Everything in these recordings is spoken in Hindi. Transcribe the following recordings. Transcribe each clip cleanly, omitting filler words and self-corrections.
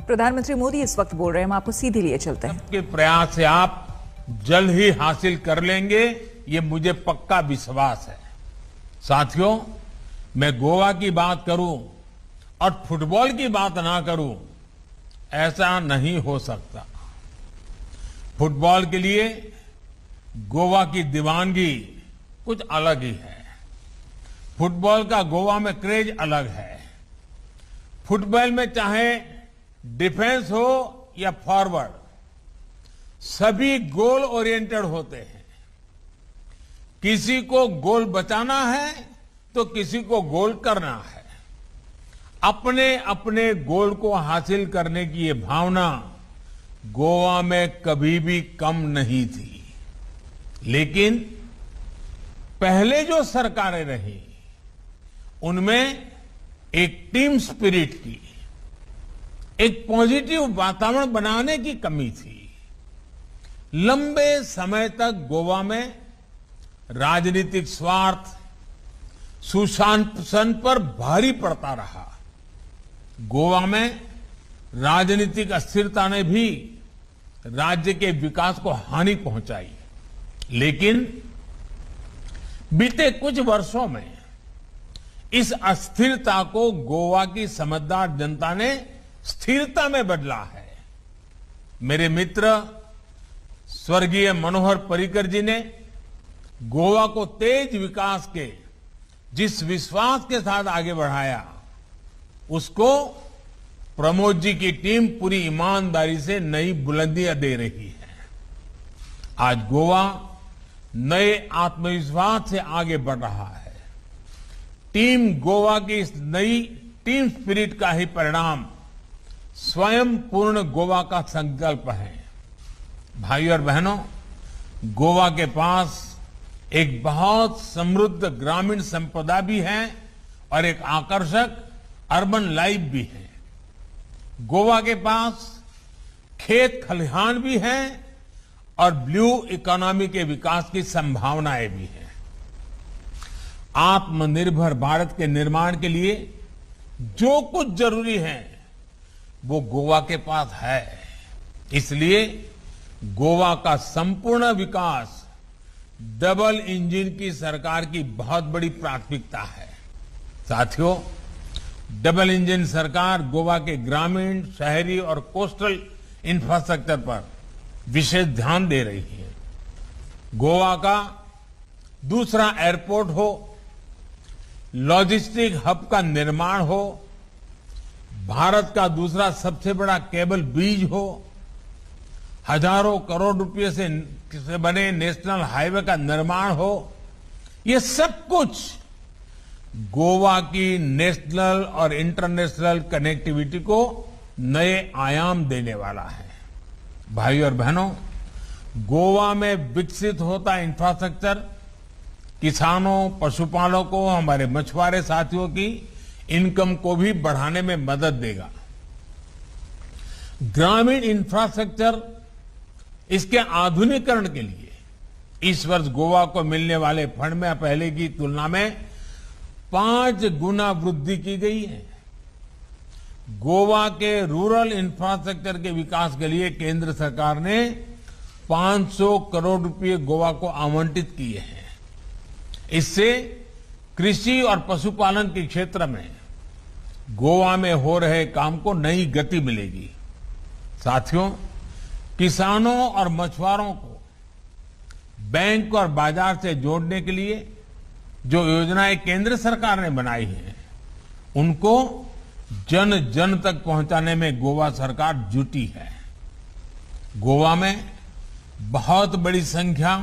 प्रधानमंत्री मोदी इस वक्त बोल रहे हैं, हम आपको सीधे लिए चलते हैं। आपके प्रयास से आप जल्द ही हासिल कर लेंगे, ये मुझे पक्का विश्वास है। साथियों, मैं गोवा की बात करूं और फुटबॉल की बात ना करूं, ऐसा नहीं हो सकता। फुटबॉल के लिए गोवा की दीवानगी कुछ अलग ही है। फुटबॉल का गोवा में क्रेज अलग है। फुटबॉल में चाहे डिफेंस हो या फॉरवर्ड, सभी गोल ओरिएंटेड होते हैं। किसी को गोल बचाना है तो किसी को गोल करना है। अपने अपने गोल को हासिल करने की ये भावना गोवा में कभी भी कम नहीं थी। लेकिन पहले जो सरकारें रही, उनमें एक टीम स्पिरिट की, एक पॉजिटिव वातावरण बनाने की कमी थी। लंबे समय तक गोवा में राजनीतिक स्वार्थ सुशासन पर भारी पड़ता रहा। गोवा में राजनीतिक अस्थिरता ने भी राज्य के विकास को हानि पहुंचाई। लेकिन बीते कुछ वर्षों में इस अस्थिरता को गोवा की समझदार जनता ने स्थिरता में बदला है। मेरे मित्र स्वर्गीय मनोहर पर्रिकर जी ने गोवा को तेज विकास के जिस विश्वास के साथ आगे बढ़ाया, उसको प्रमोद जी की टीम पूरी ईमानदारी से नई बुलंदियां दे रही है। आज गोवा नए आत्मविश्वास से आगे बढ़ रहा है। टीम गोवा की इस नई टीम स्पिरिट का ही परिणाम स्वयं पूर्ण गोवा का संकल्प है। भाइयों और बहनों, गोवा के पास एक बहुत समृद्ध ग्रामीण संपदा भी है और एक आकर्षक अर्बन लाइफ भी है। गोवा के पास खेत खलिहान भी है और ब्लू इकोनॉमी के विकास की संभावनाएं भी हैं। आत्मनिर्भर भारत के निर्माण के लिए जो कुछ जरूरी है वो गोवा के पास है। इसलिए गोवा का संपूर्ण विकास डबल इंजन की सरकार की बहुत बड़ी प्राथमिकता है। साथियों, डबल इंजन सरकार गोवा के ग्रामीण, शहरी और कोस्टल इंफ्रास्ट्रक्चर पर विशेष ध्यान दे रही है। गोवा का दूसरा एयरपोर्ट हो, लॉजिस्टिक हब का निर्माण हो, भारत का दूसरा सबसे बड़ा केबल ब्रिज हो, हजारों करोड़ रुपए से बने नेशनल हाईवे का निर्माण हो, ये सब कुछ गोवा की नेशनल और इंटरनेशनल कनेक्टिविटी को नए आयाम देने वाला है। भाइयों और बहनों, गोवा में विकसित होता इंफ्रास्ट्रक्चर किसानों, पशुपालकों, हमारे मछुआरे साथियों की इनकम को भी बढ़ाने में मदद देगा। ग्रामीण इंफ्रास्ट्रक्चर, इसके आधुनिकीकरण के लिए इस वर्ष गोवा को मिलने वाले फंड में पहले की तुलना में 5 गुना वृद्धि की गई है। गोवा के रूरल इंफ्रास्ट्रक्चर के विकास के लिए केंद्र सरकार ने 500 करोड़ रुपए गोवा को आवंटित किए हैं। इससे कृषि और पशुपालन के क्षेत्र में गोवा में हो रहे काम को नई गति मिलेगी। साथियों, किसानों और मछुआरों को बैंक और बाजार से जोड़ने के लिए जो योजनाएं केंद्र सरकार ने बनाई हैं, उनको जन जन तक पहुंचाने में गोवा सरकार जुटी है। गोवा में बहुत बड़ी संख्या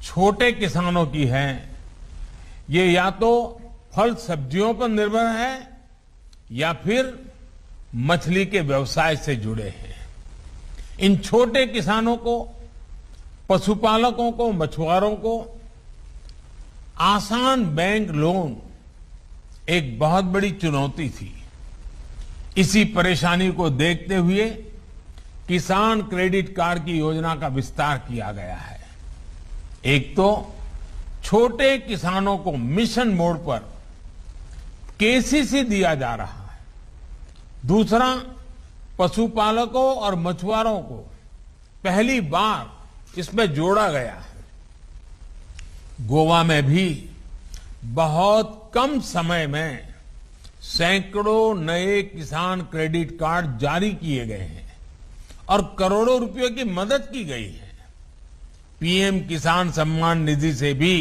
छोटे किसानों की है। ये या तो फल सब्जियों पर निर्भर है या फिर मछली के व्यवसाय से जुड़े हैं। इन छोटे किसानों को, पशुपालकों को, मछुआरों को आसान बैंक लोन एक बहुत बड़ी चुनौती थी। इसी परेशानी को देखते हुए किसान क्रेडिट कार्ड की योजना का विस्तार किया गया है। एक तो छोटे किसानों को मिशन मोड पर केसीसी दिया जा रहा है। दूसरा, पशुपालकों और मछुआरों को पहली बार इसमें जोड़ा गया है। गोवा में भी बहुत कम समय में सैकड़ों नए किसान क्रेडिट कार्ड जारी किए गए हैं और करोड़ों रुपयों की मदद की गई है। पीएम किसान सम्मान निधि से भी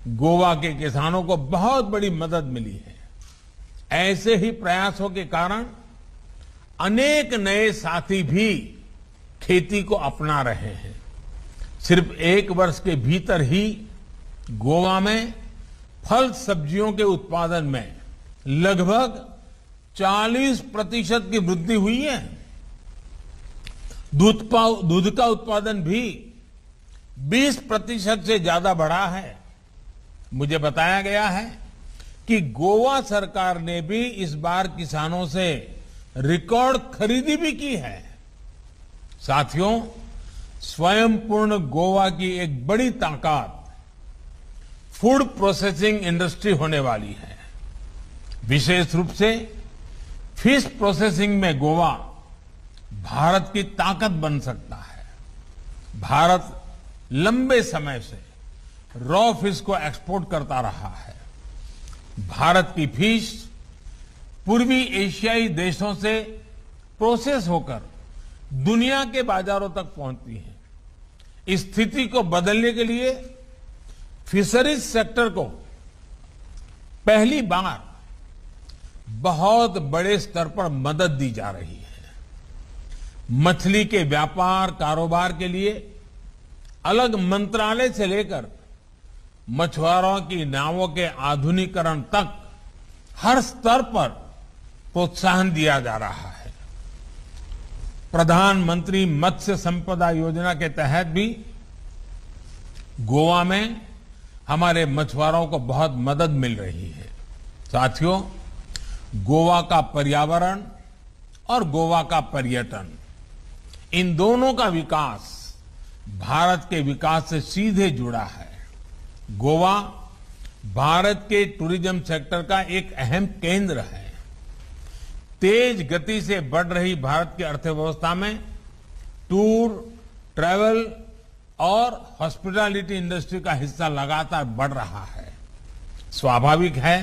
गोवा के किसानों को बहुत बड़ी मदद मिली है। ऐसे ही प्रयासों के कारण अनेक नए साथी भी खेती को अपना रहे हैं। सिर्फ 1 वर्ष के भीतर ही गोवा में फल सब्जियों के उत्पादन में लगभग 40% की वृद्धि हुई है। दूध का उत्पादन भी 20% से ज्यादा बढ़ा है। मुझे बताया गया है कि गोवा सरकार ने भी इस बार किसानों से रिकॉर्ड खरीदी भी की है। साथियों, स्वयं पूर्ण गोवा की एक बड़ी ताकत फूड प्रोसेसिंग इंडस्ट्री होने वाली है। विशेष रूप से फिश प्रोसेसिंग में गोवा भारत की ताकत बन सकता है। भारत लंबे समय से रॉ फिश को एक्सपोर्ट करता रहा है। भारत की फिश पूर्वी एशियाई देशों से प्रोसेस होकर दुनिया के बाजारों तक पहुंचती है। इस स्थिति को बदलने के लिए फिशरीज सेक्टर को पहली बार बहुत बड़े स्तर पर मदद दी जा रही है। मछली के व्यापार कारोबार के लिए अलग मंत्रालय से लेकर मछुआरों की नावों के आधुनिकीकरण तक हर स्तर पर प्रोत्साहन दिया जा रहा है। प्रधानमंत्री मत्स्य संपदा योजना के तहत भी गोवा में हमारे मछुआरों को बहुत मदद मिल रही है। साथियों, गोवा का पर्यावरण और गोवा का पर्यटन, इन दोनों का विकास भारत के विकास से सीधे जुड़ा है। गोवा भारत के टूरिज्म सेक्टर का एक अहम केंद्र है। तेज गति से बढ़ रही भारत की अर्थव्यवस्था में टूर, ट्रैवल और हॉस्पिटैलिटी इंडस्ट्री का हिस्सा लगातार बढ़ रहा है। स्वाभाविक है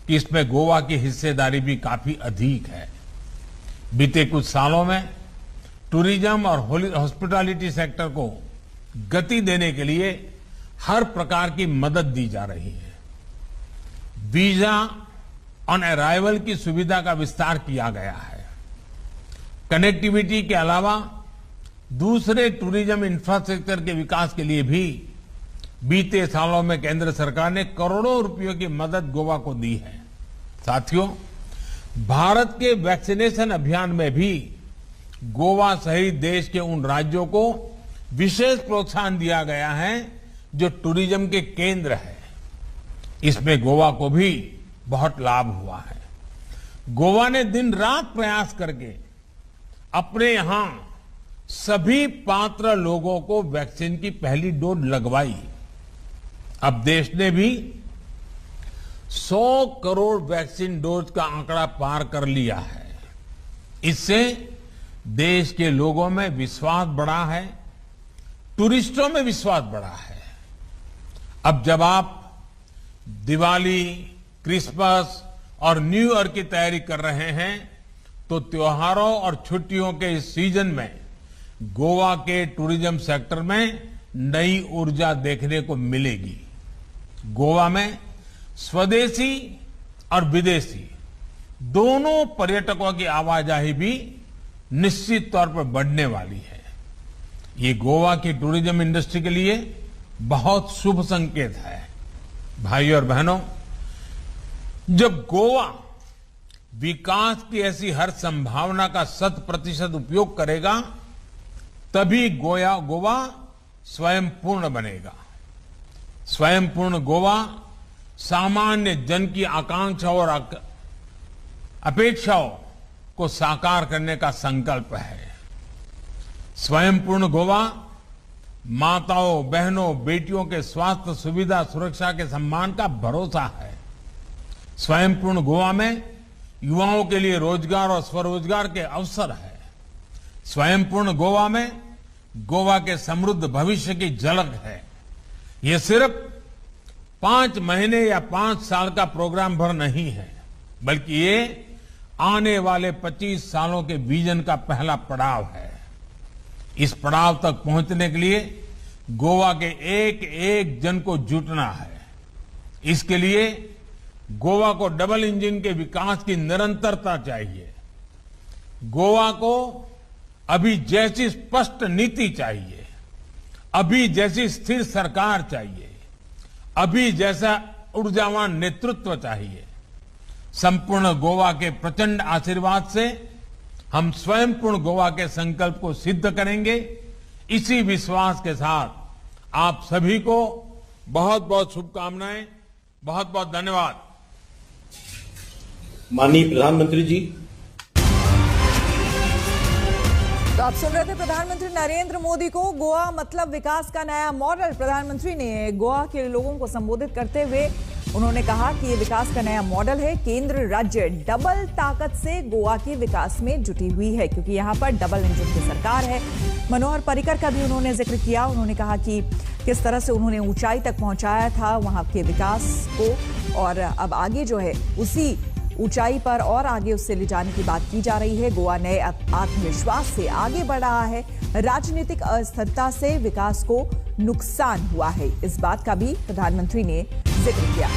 कि इसमें गोवा की हिस्सेदारी भी काफी अधिक है। बीते कुछ सालों में टूरिज्म और हॉस्पिटैलिटी सेक्टर को गति देने के लिए हर प्रकार की मदद दी जा रही है। वीजा ऑन अराइवल की सुविधा का विस्तार किया गया है। कनेक्टिविटी के अलावा दूसरे टूरिज्म इंफ्रास्ट्रक्चर के विकास के लिए भी बीते सालों में केंद्र सरकार ने करोड़ों रुपयों की मदद गोवा को दी है। साथियों, भारत के वैक्सीनेशन अभियान में भी गोवा सहित देश के उन राज्यों को विशेष प्रोत्साहन दिया गया है जो टूरिज्म के केंद्र है। इसमें गोवा को भी बहुत लाभ हुआ है। गोवा ने दिन रात प्रयास करके अपने यहां सभी पात्र लोगों को वैक्सीन की पहली डोज लगवाई। अब देश ने भी 100 करोड़ वैक्सीन डोज का आंकड़ा पार कर लिया है। इससे देश के लोगों में विश्वास बढ़ा है, टूरिस्टों में विश्वास बढ़ा है। अब जब आप दिवाली, क्रिसमस और न्यू ईयर की तैयारी कर रहे हैं तो त्योहारों और छुट्टियों के इस सीजन में गोवा के टूरिज्म सेक्टर में नई ऊर्जा देखने को मिलेगी। गोवा में स्वदेशी और विदेशी दोनों पर्यटकों की आवाजाही भी निश्चित तौर पर बढ़ने वाली है। ये गोवा की टूरिज्म इंडस्ट्री के लिए बहुत शुभ संकेत है। भाइयों और बहनों, जब गोवा विकास की ऐसी हर संभावना का 100% उपयोग करेगा तभी गोवा स्वयं पूर्ण बनेगा। स्वयं पूर्ण गोवा सामान्य जन की आकांक्षाओं और अपेक्षाओं को साकार करने का संकल्प है। स्वयं पूर्ण गोवा माताओं, बहनों, बेटियों के स्वास्थ्य, सुविधा, सुरक्षा के सम्मान का भरोसा है। स्वयं पूर्ण गोवा में युवाओं के लिए रोजगार और स्वरोजगार के अवसर है। स्वयंपूर्ण गोवा में गोवा के समृद्ध भविष्य की झलक है। ये सिर्फ 5 महीने या 5 साल का प्रोग्राम भर नहीं है, बल्कि ये आने वाले 25 सालों के विजन का पहला पड़ाव है। इस पड़ाव तक पहुंचने के लिए गोवा के एक एक जन को जुटना है। इसके लिए गोवा को डबल इंजन के विकास की निरंतरता चाहिए। गोवा को अभी जैसी स्पष्ट नीति चाहिए, अभी जैसी स्थिर सरकार चाहिए, अभी जैसा ऊर्जावान नेतृत्व चाहिए। संपूर्ण गोवा के प्रचंड आशीर्वाद से हम स्वयंपूर्ण गोवा के संकल्प को सिद्ध करेंगे। इसी विश्वास के साथ आप सभी को बहुत बहुत शुभकामनाएं, बहुत बहुत धन्यवाद। माननीय प्रधानमंत्री जी। तो आप सुन रहे थे प्रधानमंत्री नरेंद्र मोदी को। गोवा मतलब विकास का नया मॉडल। प्रधानमंत्री ने गोवा के लोगों को संबोधित करते हुए उन्होंने कहा कि ये विकास का नया मॉडल है। केंद्र राज्य डबल ताकत से गोवा के विकास में जुटी हुई है, क्योंकि यहाँ पर डबल इंजन की सरकार है। मनोहर पर्रिकर का भी उन्होंने जिक्र किया। उन्होंने कहा कि किस तरह से उन्होंने ऊंचाई तक पहुंचाया था वहां के विकास को, और अब आगे जो है उसी ऊंचाई पर और आगे उससे ले जाने की बात की जा रही है। गोवा नए आत्मविश्वास से आगे बढ़ रहा है। राजनीतिक अस्थिरता से विकास को नुकसान हुआ है, इस बात का भी प्रधानमंत्री ने जिक्र किया।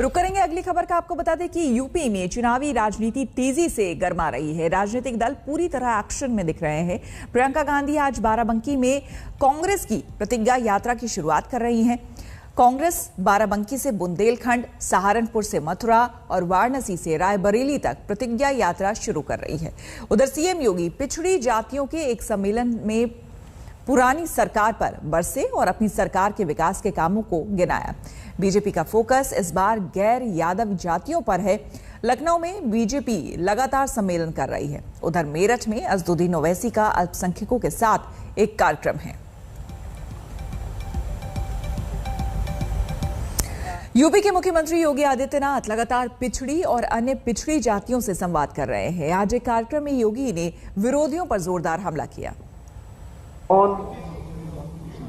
रुक करेंगे अगली खबर का। आपको बता दें कि यूपी में चुनावी राजनीति तेजी से गरमा रही है। राजनीतिक दल पूरी तरह एक्शन में दिख रहे हैं। प्रियंका गांधी आज बाराबंकी में कांग्रेस की प्रतिज्ञा यात्रा की शुरुआत कर रही हैं। कांग्रेस बाराबंकी से बुंदेलखंड, सहारनपुर से मथुरा और वाराणसी से रायबरेली तक प्रतिज्ञा यात्रा शुरू कर रही है। उधर सीएम योगी पिछड़ी जातियों के एक सम्मेलन में पुरानी सरकार पर बरसे और अपनी सरकार के विकास के कामों को गिनाया। बीजेपी का फोकस इस बार गैर यादव जातियों पर है। लखनऊ में बीजेपी लगातार सम्मेलन कर रही है। उधर मेरठ में अजदुद्दीन ओवैसी का अल्पसंख्यकों के साथ एक कार्यक्रम है। यूपी के मुख्यमंत्री योगी आदित्यनाथ लगातार पिछड़ी और अन्य पिछड़ी जातियों से संवाद कर रहे हैं। आज एक कार्यक्रम में योगी ने विरोधियों पर जोरदार हमला किया। और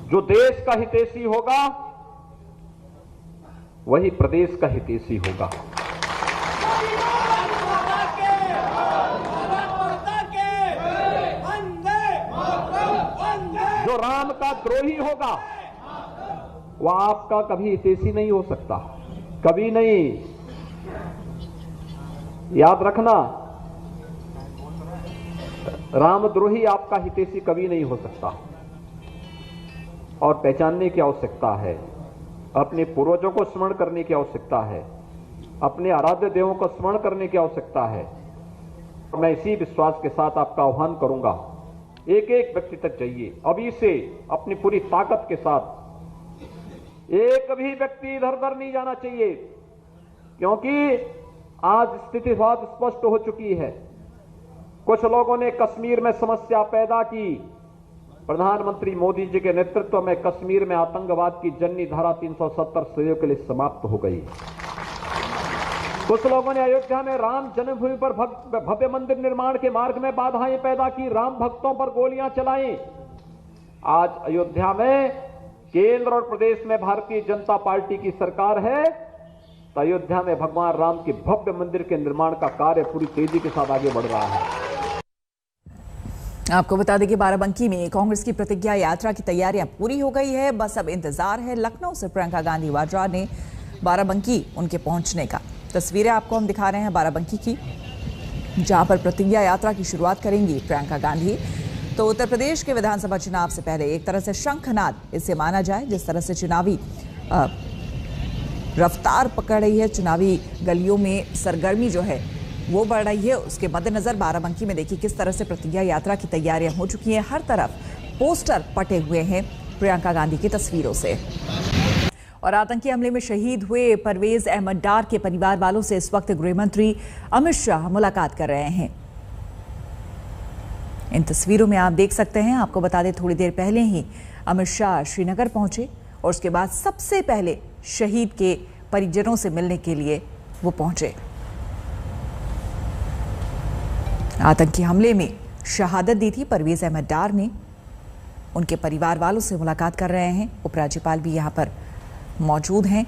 जो देश का हितैषी होगा वही प्रदेश का हितैषी होगा। जो राम का द्रोही होगा वह आपका कभी हितैषी नहीं हो सकता, कभी नहीं। याद रखना, रामद्रोही आपका हितैषी कभी नहीं हो सकता। और पहचानने की आवश्यकता है, अपने पूर्वजों को स्मरण करने की आवश्यकता है, अपने आराध्य देवों को स्मरण करने की आवश्यकता है। मैं इसी विश्वास के साथ आपका आह्वान करूंगा, एक एक व्यक्ति तक जाइए अभी से अपनी पूरी ताकत के साथ। एक भी व्यक्ति इधर उधर नहीं जाना चाहिए, क्योंकि आज स्थिति बहुत स्पष्ट हो चुकी है। कुछ लोगों ने कश्मीर में समस्या पैदा की। प्रधानमंत्री मोदी जी के नेतृत्व में कश्मीर में आतंकवाद की जन्नी धारा 370 सदियों के लिए समाप्त हो गई। कुछ लोगों ने अयोध्या में राम जन्मभूमि पर भव्य मंदिर निर्माण के मार्ग में बाधाएं पैदा की, राम भक्तों पर गोलियां चलाई। आज अयोध्या में केंद्र और प्रदेश में भारतीय जनता पार्टी की सरकार है, तो अयोध्या में भगवान राम के भव्य मंदिर के निर्माण का कार्य पूरी तेजी के साथ आगे बढ़ रहा है। आपको बता दें कि बाराबंकी में कांग्रेस की प्रतिज्ञा यात्रा की तैयारियां पूरी हो गई है। बस अब इंतजार है लखनऊ से प्रियंका गांधी वाड्रा ने बाराबंकी उनके पहुंचने का। तस्वीरें आपको हम दिखा रहे हैं बाराबंकी की, जहां पर प्रतिज्ञा यात्रा की शुरुआत करेंगी प्रियंका गांधी। तो उत्तर प्रदेश के विधानसभा चुनाव से पहले एक तरह से शंखनाद इसे माना जाए, जिस तरह से चुनावी रफ्तार पकड़ रही है, चुनावी गलियों में सरगर्मी जो है वो बढ़ रही है। उसके मद्देनजर बाराबंकी में देखिए किस तरह से प्रतिज्ञा यात्रा की तैयारियां हो चुकी हैं। हर तरफ पोस्टर पटे हुए हैं प्रियंका गांधी की तस्वीरों से। और आतंकी हमले में शहीद हुए परवेज अहमद डार के परिवार वालों से इस वक्त गृह मंत्री अमित शाह मुलाकात कर रहे हैं। इन तस्वीरों में आप देख सकते हैं, आपको बता दें थोड़ी देर पहले ही अमित शाह श्रीनगर पहुंचे और उसके बाद सबसे पहले शहीद के परिजनों से मिलने के लिए वो पहुंचे। आतंकी हमले में शहादत दी थी परवेज अहमद डार ने, उनके परिवार वालों से मुलाकात कर रहे हैं। उपराज्यपाल भी यहां पर मौजूद हैं।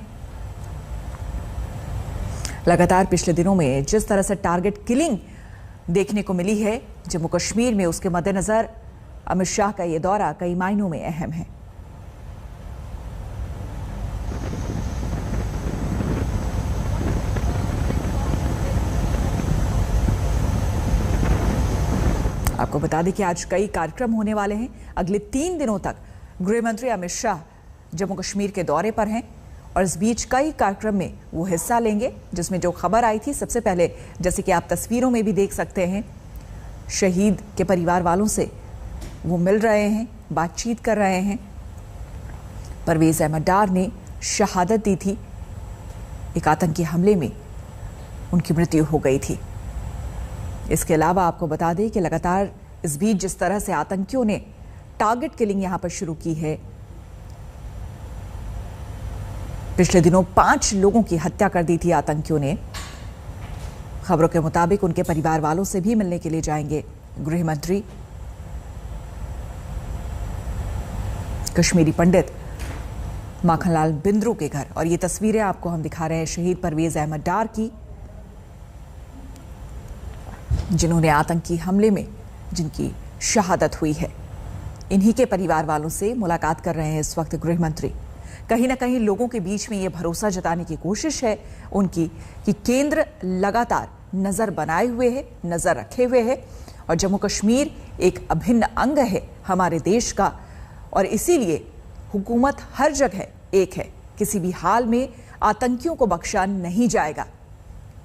लगातार पिछले दिनों में जिस तरह से टारगेट किलिंग देखने को मिली है जम्मू कश्मीर में, उसके मद्देनजर अमित शाह का यह दौरा कई मायनों में अहम है। आपको बता दें कि आज कई कार्यक्रम होने वाले हैं। अगले 3 दिनों तक गृह मंत्री अमित शाह जम्मू कश्मीर के दौरे पर हैं और इस बीच कई कार्यक्रम में वो हिस्सा लेंगे, जिसमें जो खबर आई थी सबसे पहले, जैसे कि आप तस्वीरों में भी देख सकते हैं, शहीद के परिवार वालों से वो मिल रहे हैं, बातचीत कर रहे हैं। परवेज अहमद डार ने शहादत दी थी, एक आतंकी हमले में उनकी मृत्यु हो गई थी। इसके अलावा आपको बता दें कि लगातार इस बीच जिस तरह से आतंकियों ने टारगेट किलिंग यहां पर शुरू की है, पिछले दिनों 5 लोगों की हत्या कर दी थी आतंकियों ने। खबरों के मुताबिक उनके परिवार वालों से भी मिलने के लिए जाएंगे गृह मंत्री। कश्मीरी पंडित माखनलाल बिंद्रू के घर, और ये तस्वीरें आपको हम दिखा रहे हैं शहीद परवेज अहमद डार की, जिन्होंने आतंकी हमले में जिनकी शहादत हुई है। इन्हीं के परिवार वालों से मुलाकात कर रहे हैं इस वक्त गृह मंत्री। कहीं ना कहीं लोगों के बीच में यह भरोसा जताने की कोशिश है उनकी कि केंद्र लगातार नजर बनाए हुए है, नजर रखे हुए है, और जम्मू कश्मीर एक अभिन्न अंग है हमारे देश का, और इसीलिए हुकूमत हर जगह एक है, किसी भी हाल में आतंकियों को बख्शा नहीं जाएगा।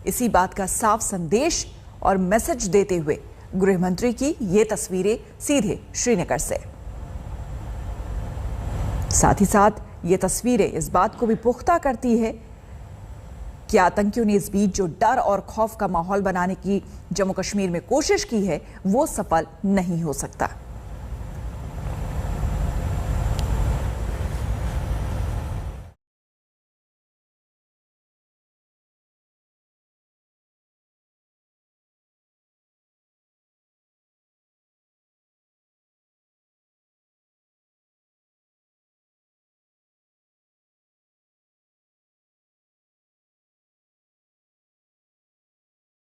इसी बात का साफ संदेश और मैसेज देते हुए गृह मंत्री की ये तस्वीरें सीधे श्रीनगर से। साथ ही साथ ये तस्वीरें इस बात को भी पुख्ता करती है कि आतंकियों ने इस बीच जो डर और खौफ का माहौल बनाने की जम्मू कश्मीर में कोशिश की है, वो सफल नहीं हो सकता।